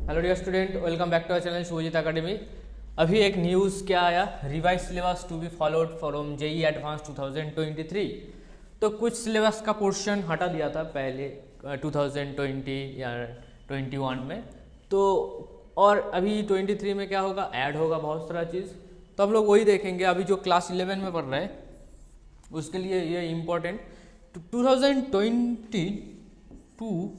Hello dear student, welcome back to our channel Shubhajit academy. अभी एक news क्या आया, revise syllabus to be followed from JEE advance 2023। तो कुछ सिलेबस का पोर्शन हटा दिया था पहले 2020 या 21 में, तो और अभी 23 में क्या होगा, ऐड होगा बहुत सारा चीज़। तो हम लोग वही देखेंगे। अभी जो क्लास 11 में पढ़ रहे हैं उसके लिए ये इम्पोर्टेंट 2022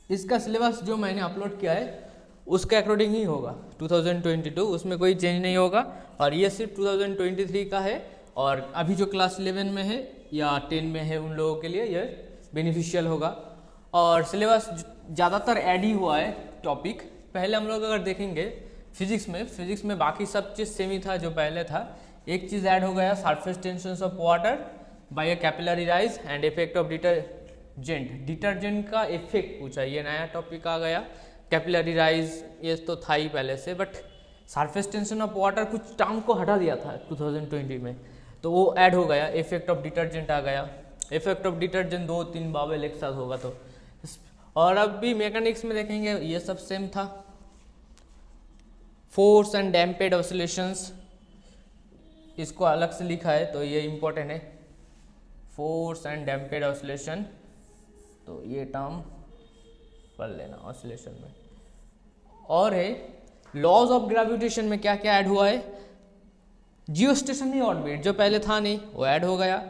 इसका सिलेबस जो मैंने अपलोड किया है उसके अकॉर्डिंग ही होगा 2022, उसमें कोई चेंज नहीं होगा। और ये सिर्फ 2023 का है, और अभी जो क्लास 11 में है या 10 में है उन लोगों के लिए ये बेनिफिशियल होगा। और सिलेबस ज़्यादातर ऐड ही हुआ है टॉपिक। पहले हम लोग अगर देखेंगे फिजिक्स में बाकी सब चीज़ सेम ही था जो पहले था। एक चीज़ ऐड हो गया, surface tension of water bye a capillary rise and effect of detergent का इफेक्ट पूछा, ये नया टॉपिक आ गया। कैपिलरी राइज ये तो था ही पहले से, but surface tension of water कुछ टर्म को हटा दिया था 2020 में, तो वो ऐड हो गया। इफेक्ट ऑफ डिटर्जेंट आ गया। इफेक्ट ऑफ डिटर्जेंट 2-3 बावेल एक साथ होगा तो। और अब भी मैकेनिक्स में देखेंगे ये सब सेम था। फोर्स एंड डैम्पेड ऑसिलेशंस, इसको अलग से लिखा है तो ये इम्पोर्टेंट है। फोर्स एंड डैम्पेड ऑसिलेशन, तो ये टर्म पढ़ लेना ऑसिलेशन में। और है लॉज ऑफ ग्रेविटेशन में क्या क्या ऐड हुआ है। जियोस्टेशनरी ऑर्बिट जो पहले था नहीं वो ऐड हो गया।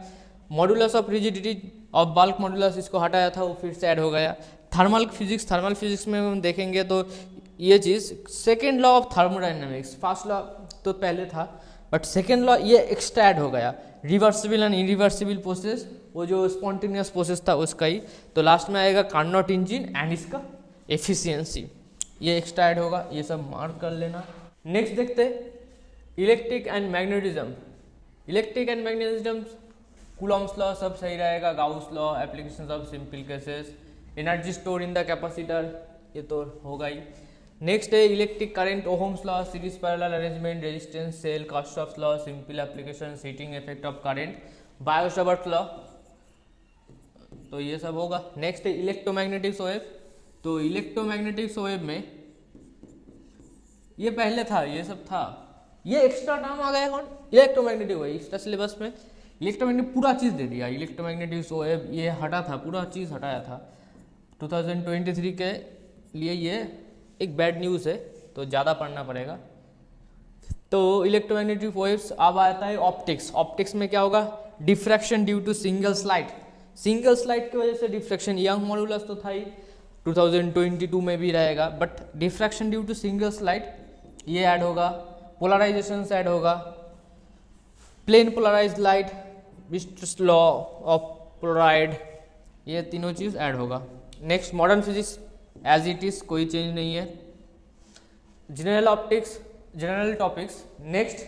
Modulus of rigidity of bulk modulus, इसको हटाया था वो फिर से ऐड हो गया। थर्मल फिजिक्स में हम देखेंगे तो ये चीज़ second law of thermodynamics, first law तो पहले था बट सेकेंड लॉ ये एक्स्ट्रा ऐड हो गया। रिवर्सिबल एंड इरिवर्सिबल प्रोसेस, वो जो स्पॉन्टेनियस प्रोसेस था उसका ही। तो लास्ट में आएगा कार्नोट इंजन एंड इसका एफिशिएंसी, ये एक्स्ट्रा ऐड होगा। ये सब मार्क कर लेना। नेक्स्ट देखते electric and magnetism, Coulomb's law सब सही रहेगा। Gauss law, applications of simple cases, energy store in the capacitor, ये तो होगा ही। नेक्स्ट है electric current, Ohm's law, series parallel arrangement, resistance cell, Kirchhoff's law, simple application, heating effect of current, Biot Savart law, तो ये सब होगा। Next है इलेक्ट्रोमैग्नेटिक्स वेव, तो इलेक्ट्रोमैग्नेटिक्स वेव में ये पहले था, ये सब था, ये एक्स्ट्रा टर्म आ गया कौन, इलेक्ट्रोमैग्नेटिक वेव। एक्स्ट्रा सिलेबस में इलेक्ट्रोमैग्नेटिक पूरा चीज़ दे दिया। इलेक्ट्रोमैग्नेटिक्स वेव ये हटा था, पूरा चीज़ हटाया था 2023 के लिए। ये एक बैड न्यूज़ है तो ज़्यादा पढ़ना पड़ेगा। तो इलेक्ट्रोमैग्नेटिक वेव्स। अब आता है ऑप्टिक्स में क्या होगा, diffraction due to single slit की वजह से डिफ्रैक्शन। यंग मॉडुलस तो था ही, 2022 में भी रहेगा, but diffraction due to single slit ये ऐड होगा। पोलराइजेशन ऐड होगा। Plane polarised light, Brewster's law of polaroid, ये तीनों चीज़ ऐड होगा। Next modern physics as it is, कोई चेंज नहीं है। General topics. नेक्स्ट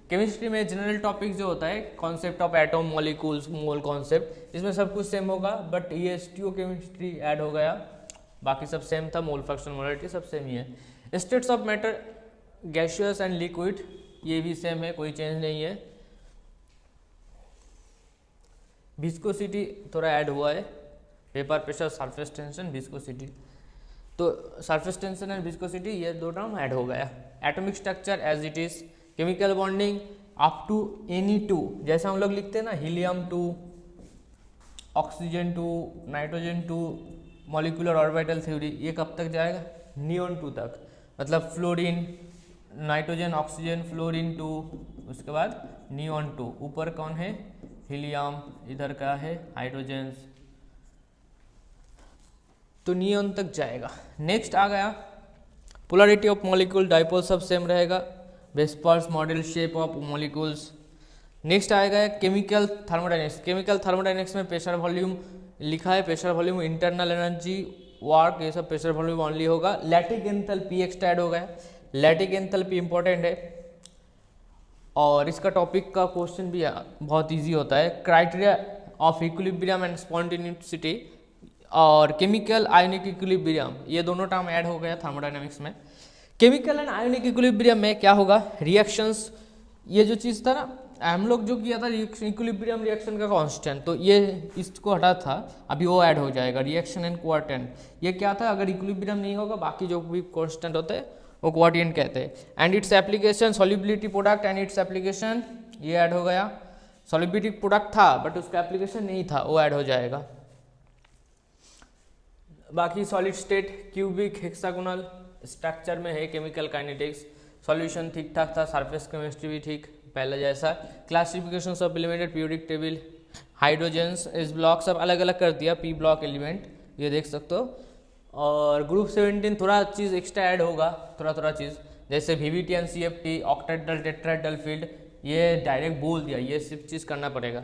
केमिस्ट्री में जनरल टॉपिक जो होता है, concept of atom, molecules, mole concept, इसमें सब कुछ सेम होगा, बट ये स्टीरियोकेमिस्ट्री ऐड हो गया। बाकी सब सेम था, मोल फ्रैक्शन, मोलरिटी सब सेम ही है। States of matter, gaseous and liquid, ये भी सेम है, कोई चेंज नहीं है। विस्कोसिटी थोड़ा ऐड हुआ है, vapour pressure, surface tension, viscosity, तो सरफेस टेंशन एंड विस्कोसिटी ये दो टर्म ऐड हो गया। Atomic structure as it is, chemical bonding up to Ni2, जैसे हम लोग लिखते हैं ना, helium 2, oxygen 2, nitrogen 2, molecular orbital theory, ये कब तक जाएगा, नियॉन 2 तक। मतलब फ्लोरीन, नाइट्रोजन, ऑक्सीजन, फ्लोरीन 2, उसके बाद नियॉन 2, ऊपर कौन है, हीलियम, इधर का है हाइड्रोजन, तो नियॉन तक जाएगा। नेक्स्ट आ गया पोलरिटी ऑफ मॉलिक्यूल, डाइपोल सब सेम रहेगा। Vespers model, shape of molecules. Next आएगा केमिकल थर्मोडायनेमिक्स में प्रेशर वॉल्यूम लिखा है, pressure volume, internal energy, work, ये सब प्रेशर वॉल्यूम ओनली होगा। लैटिक एंथैल्पी एक्स्ट्रा ऐड हो गया। लैटिक एंथैल्पी इंपॉर्टेंट है और इसका टॉपिक का क्वेश्चन भी बहुत ईजी होता है। Criteria of equilibrium and spontaneity और केमिकल आयोनिक इक्विलिब्रियम, ये दोनों टर्म ऐड हो गया थर्मोडायनेमिक्स में। केमिकल एंड आयोनिक इक्विलिब्रियम में क्या होगा, रिएक्शंस, ये जो चीज़ था ना हम लोग जो किया था इक्विलिब्रियम रिएक्शन का कांस्टेंट, तो ये इसको हटा था, अभी वो ऐड हो जाएगा रिएक्शन एंड क्वार्टेंट। ये क्या था, अगर इक्विलिब्रियम नहीं होगा बाकी जो भी कांस्टेंट होते हैं वो क्वार्टेंट कहते हैं। And its application solubility product and its application, ये ऐड हो गया। सॉल्युबिलिटी प्रोडक्ट था बट उसका एप्लीकेशन नहीं था, वो ऐड हो जाएगा। बाकी solid state cubic hexagonal structure में है, केमिकल काइनेटिक्स सॉल्यूशन ठीक ठाक था, सरफेस केमिस्ट्री भी ठीक पहले जैसा। Classification of एलिमेंटेड periodic table, hydrogens S block सब अलग अलग कर दिया, पी ब्लॉक एलिमेंट ये देख सकते हो। और ग्रुप 17 थोड़ा चीज़ एक्स्ट्रा ऐड होगा, थोड़ा चीज़, जैसे VBT and CFT octahedral tetrahedral field, ये डायरेक्ट बोल दिया, ये सिर्फ चीज़ करना पड़ेगा।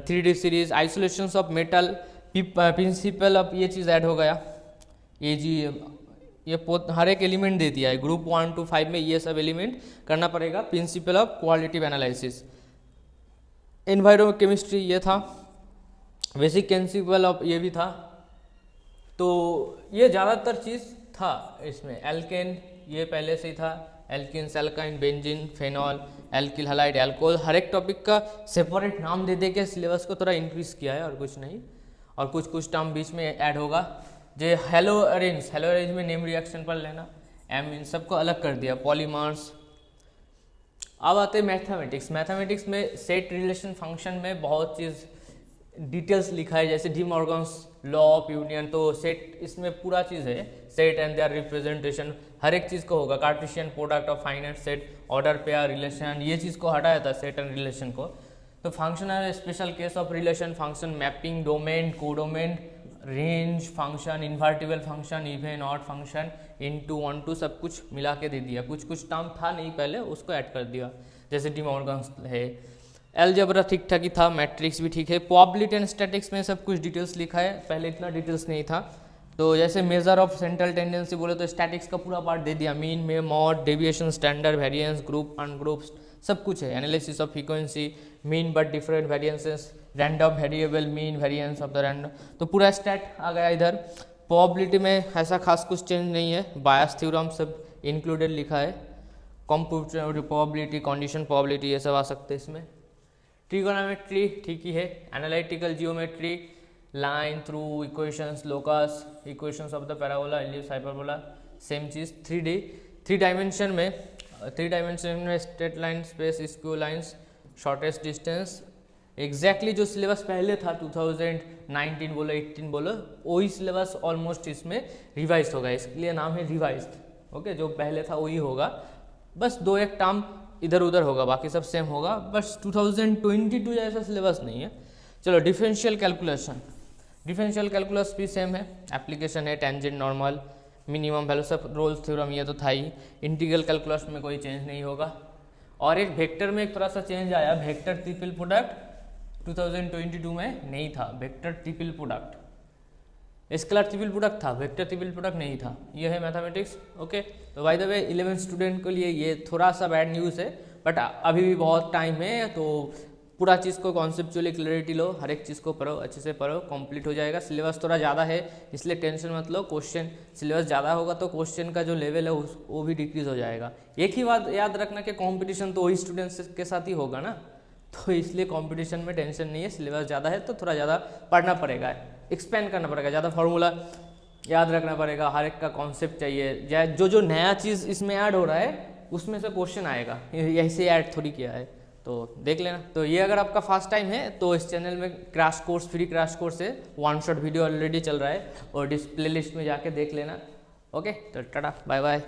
3D series, isolations of metal, principle of, ये चीज़ ऐड हो गया। ये जी ये हर एक एलिमेंट दे दिया है, ग्रुप 1 to 5 में ये सब एलिमेंट करना पड़ेगा। Principle of qualitative analysis, enviro chemistry ये था, बेसिक प्रिंसिपल ऑफ ये भी था। तो ये ज़्यादातर चीज़ था इसमें। एल्केन ये पहले से ही था, alkenes, alkyne, benzene, phenol, alkyl halide, alcohol, हर एक टॉपिक का सेपरेट नाम दे के सिलेबस को थोड़ा इंक्रीज किया है और कुछ नहीं। और कुछ टर्म बीच में ऐड होगा, जो हेलो अरेंज में नेम रिएक्शन पर लेना, एम इन सबको अलग कर दिया, पॉलीमर्स। अब आते हैं मैथमेटिक्स में सेट रिलेशन फंक्शन में बहुत चीज़ डिटेल्स लिखा है, जैसे D Morgan's law of union, तो सेट इसमें पूरा चीज़ है, सेट एंड देयर रिप्रेजेंटेशन हर एक चीज़ को होगा। Cartesian product of finite set, order pair relation, ये चीज़ को हटाया था सेट एंड रिलेशन को। तो functional special case of relation function, mapping, domain, codomain, range function, invertible function, even odd function, into, onto, सब कुछ मिला के दे दिया। कुछ टर्म था नहीं पहले, उसको ऐड कर दिया, जैसे डी मॉर्गन्स है। एलजेब्रा ठीक ठाक ही था, मैट्रिक्स भी ठीक है। प्रोबेबिलिटी एंड स्टैटिक्स में सब कुछ डिटेल्स लिखा है, पहले इतना डिटेल्स नहीं था। तो जैसे मेजर ऑफ सेंट्रल टेंडेंसी बोले तो स्टैटिक्स का पूरा पार्ट दे दिया, मीन में mode, deviation, standard, variance, group, ungroups, सब कुछ है। Analysis of frequency, mean but different variances, random variable, mean variance of the random, तो पूरा स्टैट आ गया इधर। प्रोबेबिलिटी में ऐसा खास कुछ चेंज नहीं है, बायस थ्योरम सब इंक्लूडेड लिखा है। कंप्यूटर प्रोबेबिलिटी, कंडीशन प्रोबेबिलिटी, ये सब आ सकते हैं इसमें। ट्रिगोनोमेट्री ठीक ही है। Analytical geometry, line through equations, locus, equations of the parabola, ellipse, hyperbola, same चीज़। 3 डायमेंशन में straight line, space, skew lines, shortest distance, exactly जो सिलेबस पहले था 2019 बोलो 18 बोलो, वही सिलेबस ऑलमोस्ट इसमें रिवाइज होगा, इसलिए नाम है रिवाइज। ओके, जो पहले था वही होगा, बस 2-1 टर्म इधर उधर होगा, बाकी सब सेम होगा, बस 2022 जैसा सिलेबस नहीं है। चलो, डिफरेंशियल कैलकुलस भी सेम है, एप्लीकेशन है, टेंजेंट, नॉर्मल, मिनिमम वैल्यू, सब रोल्स थ्योरम ये तो था ही। इंटीग्रल कैलकुलस में कोई चेंज नहीं होगा। और एक वेक्टर में एक थोड़ा सा चेंज आया, वेक्टर ट्रिपल प्रोडक्ट 2022 में नहीं था, vector triple product, scalar triple product था, वेक्टर ट्रिपल प्रोडक्ट नहीं था। ये है मैथमेटिक्स। ओके, तो बाय द वे 11 स्टूडेंट के लिए ये थोड़ा सा बैड न्यूज़ है, बट अभी भी बहुत टाइम है, तो पूरा चीज़ को कॉन्सेप्चुअली क्लैरिटी लो, हर एक चीज़ को पढ़ो, अच्छे से पढ़ो, कंप्लीट हो जाएगा। सिलेबस थोड़ा ज़्यादा है, इसलिए टेंशन मत लो। क्वेश्चन सिलेबस ज़्यादा होगा तो क्वेश्चन का जो लेवल है वो भी डिक्रीज हो जाएगा। एक ही बात याद रखना कि कंपटीशन तो वही स्टूडेंट्स के साथ ही होगा ना, तो इसलिए कंपटीशन में टेंशन नहीं है। सिलेबस ज़्यादा है तो थोड़ा ज़्यादा पढ़ना पड़ेगा, एक्सपेंड करना पड़ेगा, ज़्यादा फार्मूला याद रखना पड़ेगा, हर एक का कॉन्सेप्ट चाहिए। जो नया चीज़ इसमें ऐड हो रहा है उसमें से क्वेश्चन आएगा, ऐसे ऐड थोड़ी किया है, तो देख लेना। तो ये अगर आपका फर्स्ट टाइम है तो इस चैनल में crash course, free crash course है, 1 शॉट वीडियो ऑलरेडी चल रहा है, और प्ले लिस्ट में जाके देख लेना। ओके, तो टाटा, बाय बाय।